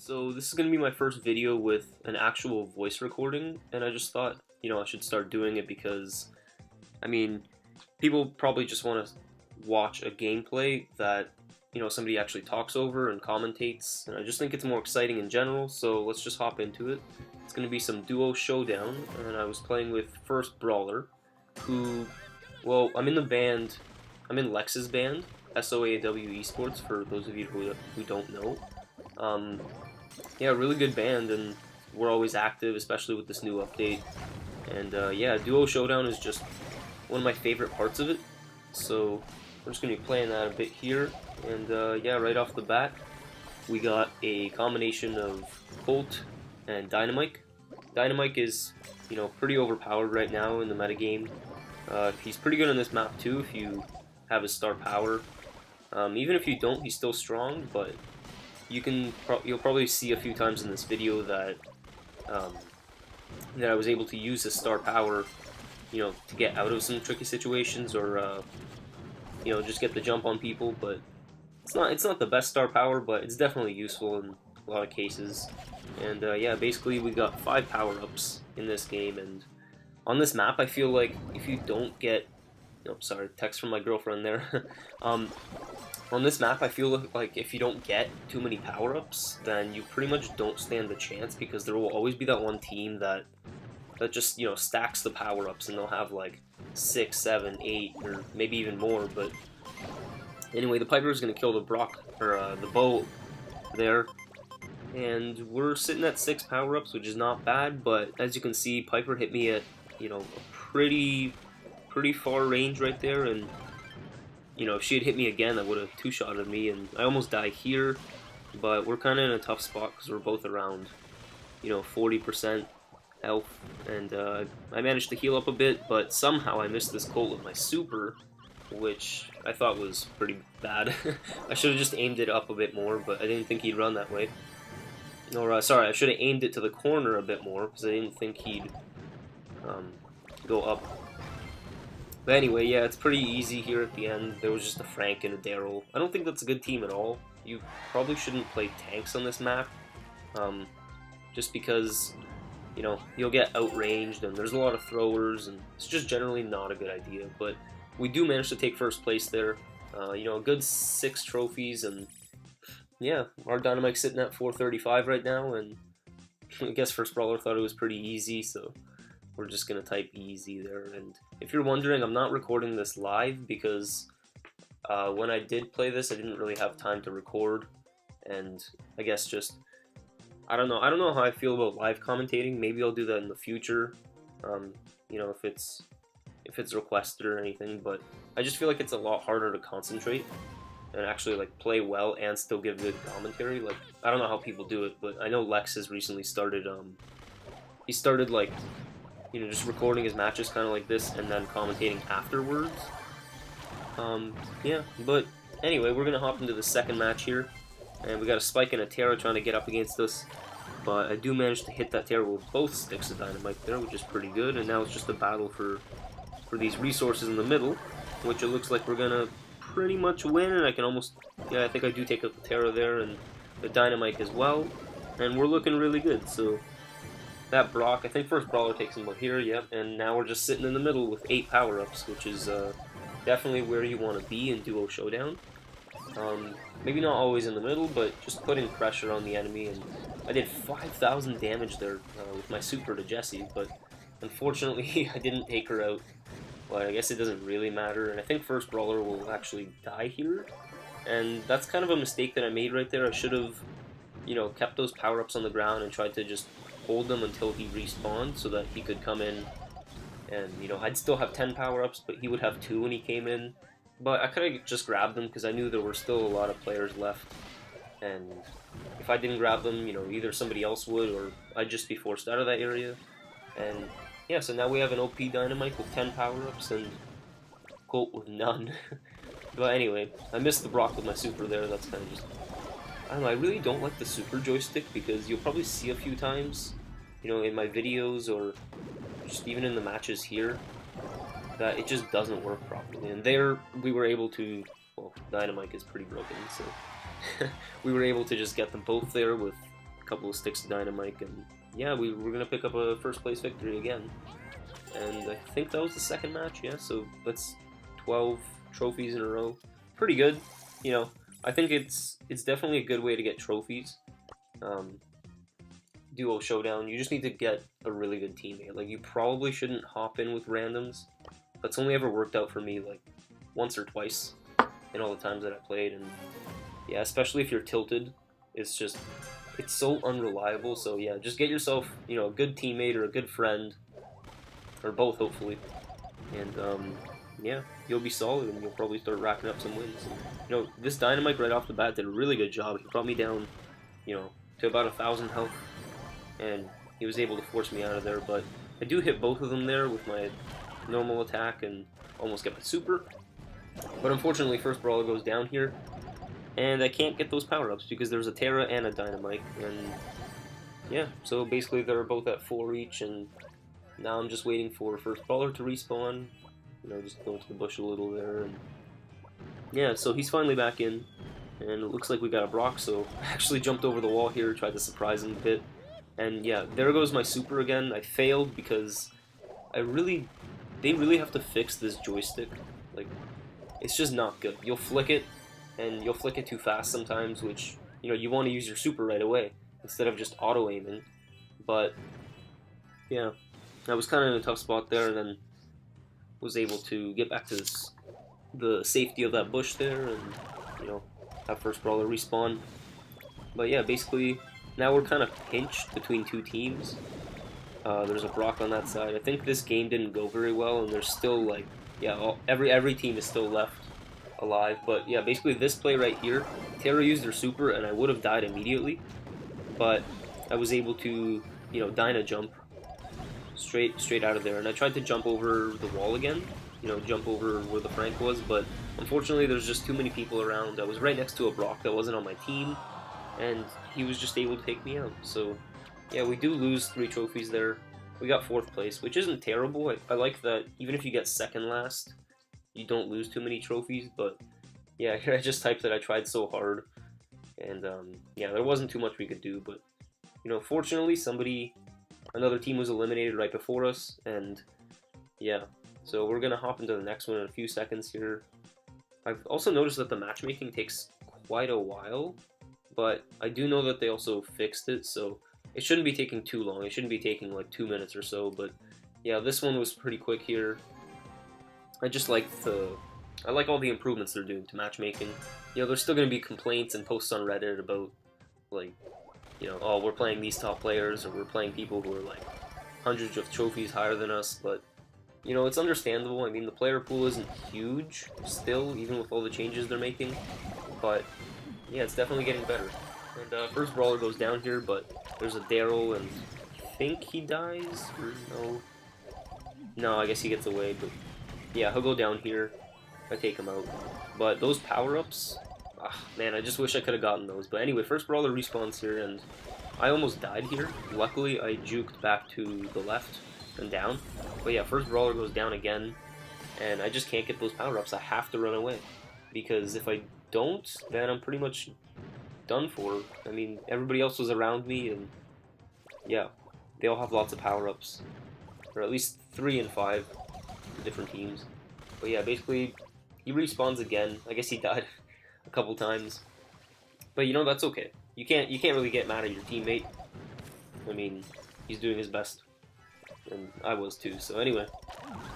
So this is going to be my first video with an actual voice recording, and I just thought, I should start doing it because, I mean, people probably just want to watch a gameplay that, somebody actually talks over and commentates, and I just think it's more exciting in general, so let's just hop into it. It's going to be some Duo Showdown, and I was playing with First Brawler, who, well, I'm in Lex's band, SOAW eSports, for those of you who don't know. Yeah, really good band, and we're always active, especially with this new update. And yeah, Duo Showdown is just one of my favorite parts of it. So we're just going to be playing that a bit here. And yeah, right off the bat, we got a combination of Colt and Dynamike. Dynamike is, pretty overpowered right now in the metagame. He's pretty good on this map too if you have his star power. Even if you don't, he's still strong, but you'll probably see a few times in this video that that I was able to use his star power, to get out of some tricky situations or just get the jump on people. But it's not the best star power, but it's definitely useful in a lot of cases. And yeah, basically we got 5 power-ups in this game, and on this map I feel like if you don't get, sorry, text from my girlfriend there. On this map, I feel like if you don't get too many power-ups, then you pretty much don't stand a chance, because there will always be that one team that just, stacks the power-ups, and they'll have like 6, 7, 8, or maybe even more. But anyway, the Piper is going to kill the bow there, and we're sitting at 6 power-ups, which is not bad, but as you can see, Piper hit me at, a pretty far range right there, and if she had hit me again, that would have two-shotted me, and I almost die here, but we're kind of in a tough spot because we're both around, 40% health, and I managed to heal up a bit, but somehow I missed this Colt with my super, which I thought was pretty bad. I should have just aimed it up a bit more, but I didn't think he'd run that way. Or, sorry, I should have aimed it to the corner a bit more, because I didn't think he'd go up. But anyway, yeah, it's pretty easy here at the end. There was just a Frank and a Daryl. I don't think that's a good team at all. You probably shouldn't play tanks on this map, just because, you'll get outranged, and there's a lot of throwers, and it's just generally not a good idea. But we do manage to take first place there. A good 6 trophies, and yeah, our Dynamike's sitting at 435 right now, and I guess First Brawler thought it was pretty easy, so we're just going to type easy there. And if you're wondering, I'm not recording this live because when I did play this, I didn't really have time to record, and I guess just, I don't know how I feel about live commentating. Maybe I'll do that in the future, if it's requested or anything, but I just feel like it's a lot harder to concentrate and actually like play well and still give good commentary. Like, I don't know how people do it, but I know Lex has recently started, he started like, just recording his matches kind of like this and then commentating afterwards. Yeah, but anyway, we're gonna hop into the second match here, and we got a Spike and a Terra trying to get up against us, but I do manage to hit that Terra with both sticks of Dynamite there, which is pretty good. And now it's just a battle for these resources in the middle, which it looks like we're gonna pretty much win, and I can almost, yeah, I think I do take up the Terra there and the Dynamite as well, and we're looking really good. So that Brock, I think First Brawler takes him here, yep, and now we're just sitting in the middle with 8 power-ups, which is definitely where you want to be in Duo Showdown. Maybe not always in the middle, but just putting pressure on the enemy, and I did 5,000 damage there with my super to Jessie, but unfortunately I didn't take her out. Well, I guess it doesn't really matter, and I think First Brawler will actually die here, and that's kind of a mistake that I made right there. I should have, kept those power-ups on the ground and tried to just hold them until he respawned so that he could come in, and I'd still have 10 power-ups, but he would have 2 when he came in. But I could have just grabbed them because I knew there were still a lot of players left, and if I didn't grab them, either somebody else would, or I'd just be forced out of that area. And yeah, so now we have an OP Dynamite with 10 power-ups and Colt with none. But anyway, I missed the Brock with my super there. That's kind of just, I don't know, I really don't like the super joystick, because you'll probably see a few times, in my videos or just even in the matches here, that it just doesn't work properly. And there, we were able to, well, Dynamike is pretty broken, so we were able to just get them both there with couple of sticks of Dynamike, and yeah, we're going to pick up a first place victory again. And I think that was the second match, yeah, so that's 12 trophies in a row. Pretty good, you know. I think it's definitely a good way to get trophies. Duo Showdown, you just need to get a really good teammate. Like, you probably shouldn't hop in with randoms. That's only ever worked out for me, like, once or twice in all the times that I played, and yeah, especially if you're tilted, it's so unreliable. So yeah, just get yourself, you know, a good teammate or a good friend, or both, hopefully, and yeah, you'll be solid, and you'll probably start racking up some wins. And, you know, this Dynamike right off the bat did a really good job. He brought me down, you know, to about 1,000 health, and he was able to force me out of there, but I do hit both of them there with my normal attack and almost get my super. But unfortunately, first brawler goes down here, and I can't get those power-ups because there's a Terra and a Dynamike, and yeah, so basically they're both at 4 each, and now I'm just waiting for first brawler to respawn. You know, just go into the bush a little there, and yeah, so he's finally back in, and it looks like we got a Brock, so I actually jumped over the wall here, tried to surprise him a bit, and yeah, there goes my super again. I failed because they really have to fix this joystick. Like, it's just not good. You'll flick it, and you'll flick it too fast sometimes, which, you know, you want to use your super right away instead of just auto-aiming. But yeah, I was kind of in a tough spot there, and then was able to get back to the safety of that bush there, and, you know, have first brawler respawn. But yeah, basically now we're kind of pinched between two teams. There's a Brock on that side. I think this game didn't go very well, and there's still, like, yeah, every team is still left alive. But yeah, basically this play right here, Terra used her super, and I would have died immediately, but I was able to, you know, Dyna jump straight out of there, and I tried to jump over the wall again, you know, jump over where the Frank was, but unfortunately there's just too many people around. I was right next to a Brock that wasn't on my team, and he was just able to take me out. So yeah, we do lose 3 trophies there. We got 4th place, which isn't terrible. I like that even if you get second last, you don't lose too many trophies. But yeah, I just typed that I tried so hard, and yeah, there wasn't too much we could do. But, you know, fortunately another team was eliminated right before us, and yeah, so we're gonna hop into the next one in a few seconds here. I've also noticed that the matchmaking takes quite a while, but I do know that they also fixed it, so it shouldn't be taking too long. It shouldn't be taking like 2 minutes or so, but yeah, this one was pretty quick here. I like all the improvements they're doing to matchmaking. You know, there's still going to be complaints and posts on Reddit about, like, you know, oh, we're playing these top players, or we're playing people who are like hundreds of trophies higher than us, but, you know, it's understandable. I mean, the player pool isn't huge still, even with all the changes they're making, but yeah, it's definitely getting better. And first brawler goes down here, but there's a Daryl, and I think he dies, or no? No, I guess he gets away, but yeah, he'll go down here. I take him out. But those power-ups, man, I just wish I could have gotten those. But anyway, first brawler respawns here, and I almost died here. Luckily, I juked back to the left and down. But yeah, first brawler goes down again, and I just can't get those power-ups. I have to run away, because if I don't, then I'm pretty much done for. I mean, everybody else was around me, and yeah, they all have lots of power-ups, or at least 3 and 5 different teams. But yeah, basically, he respawns again. I guess he died a couple times, but you know, that's okay. You can't really get mad at your teammate. I mean, he's doing his best, and I was too. So anyway,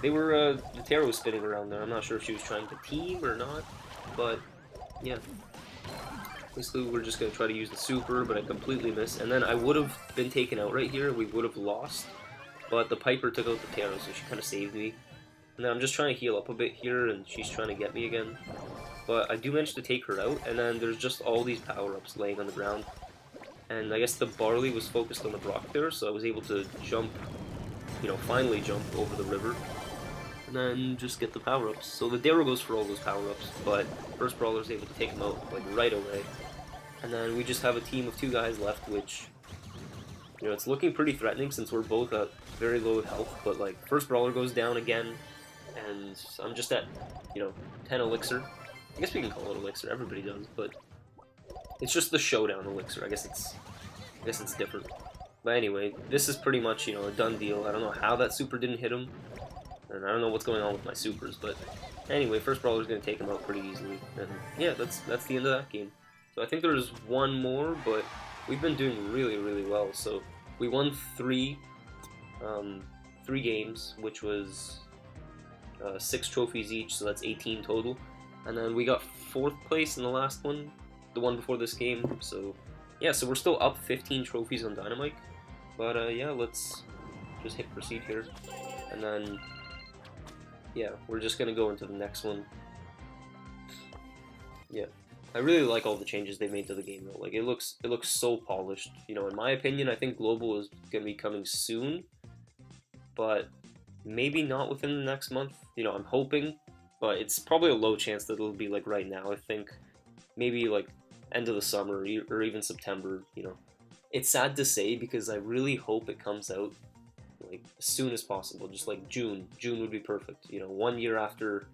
the Terra was spinning around there. I'm not sure if she was trying to team or not, but yeah. Basically, we're just going to try to use the super, but I completely missed. And then I would have been taken out right here. We would have lost. But the Piper took out the Terra, so she kind of saved me. And then I'm just trying to heal up a bit here, and she's trying to get me again. But I do manage to take her out, and then there's just all these power-ups laying on the ground. And I guess the Barley was focused on the Brock there, so I was able to jump, you know, finally jump over the river. And then just get the power-ups. So the Daryl goes for all those power-ups, but first brawler is able to take him out, like, right away. And then we just have a team of 2 guys left, which, you know, it's looking pretty threatening since we're both at very low health, but, like, first brawler goes down again, and I'm just at, you know, 10 elixir. I guess we can call it elixir, everybody does, but it's just the showdown elixir. I guess it's I guess it's different. But anyway, this is pretty much, you know, a done deal. I don't know how that super didn't hit him, and I don't know what's going on with my supers, but anyway, first brawler's going to take him out pretty easily. And yeah, that's the end of that game. So I think there's one more, but we've been doing really, really well. So we won three games, which was 6 trophies each, so that's 18 total. And then we got 4th place in the last one, the one before this game. So yeah, so we're still up 15 trophies on Dynamike. But yeah, let's just hit proceed here, and then yeah, we're just gonna go into the next one. Yeah, I really like all the changes they made to the game though. Like it looks so polished. You know, in my opinion, I think Global is gonna be coming soon, but maybe not within the next month. You know, I'm hoping, but it's probably a low chance that it'll be like right now. I think maybe like end of the summer or even September. You know, it's sad to say because I really hope it comes out like as soon as possible. Just like June would be perfect. You know, 1 year after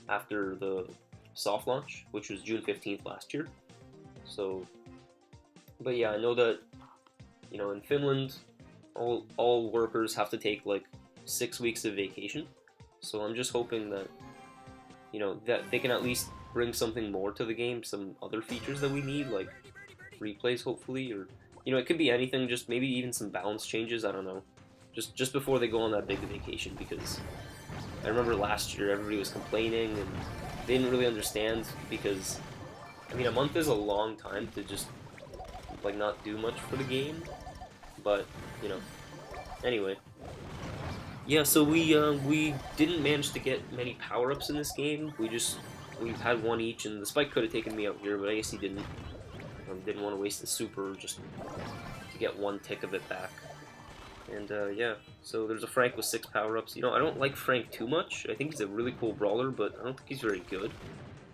the soft launch, which was June 15th last year. So, but yeah, I know that, you know, in Finland, all workers have to take like 6 weeks of vacation. So I'm just hoping that, you know, that they can at least bring something more to the game, some other features that we need, like replays hopefully, or, you know, it could be anything, just maybe even some balance changes, I don't know. Just before they go on that big vacation, because I remember last year everybody was complaining and they didn't really understand, because, I mean, a month is a long time to just, like, not do much for the game, but, you know, anyway. Yeah, so we didn't manage to get many power-ups in this game. We've had one each, and the Spike could have taken me out here, but I guess he didn't. Didn't want to waste the super just to get 1 tick of it back. And yeah, so there's a Frank with 6 power-ups. You know, I don't like Frank too much. I think he's a really cool brawler, but I don't think he's very good.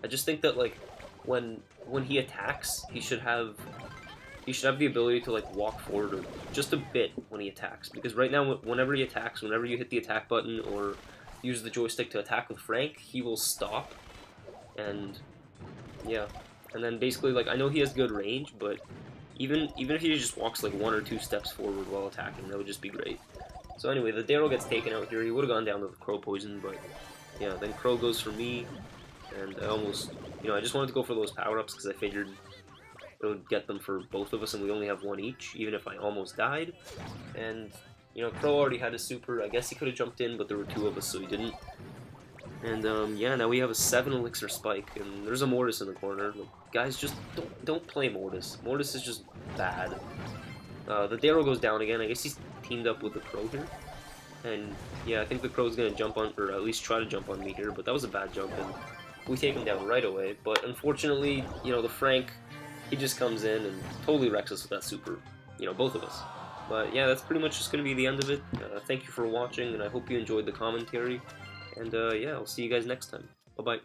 I just think that, like, when he attacks, he should have the ability to, like, walk forward or just a bit when he attacks. Because right now, whenever he attacks, whenever you hit the attack button or use the joystick to attack with Frank, he will stop. And yeah, and then basically, like, I know he has good range, but even if he just walks like 1 or 2 steps forward while attacking, that would just be great. So anyway, the Daryl gets taken out here. He would have gone down to the Crow poison, but yeah, then Crow goes for me, and I almost, you know, I just wanted to go for those power-ups because I figured it would get them for both of us, and we only have 1 each, even if I almost died. And, you know, Crow already had a super. I guess he could have jumped in, but there were 2 of us, so he didn't. And yeah, now we have a 7 elixir Spike, and there's a Mortis in the corner. Like, guys, just don't play Mortis. Mortis is just bad. The Daryl goes down again. I guess he's teamed up with the Crow here. And yeah, I think the Crow's gonna jump on, or at least try to jump on me here, but that was a bad jump, and we take him down right away. But unfortunately, you know, the Frank, he just comes in and totally wrecks us with that super. You know, both of us. But yeah, that's pretty much just gonna be the end of it. Thank you for watching, and I hope you enjoyed the commentary. And yeah, I'll see you guys next time. Bye-bye.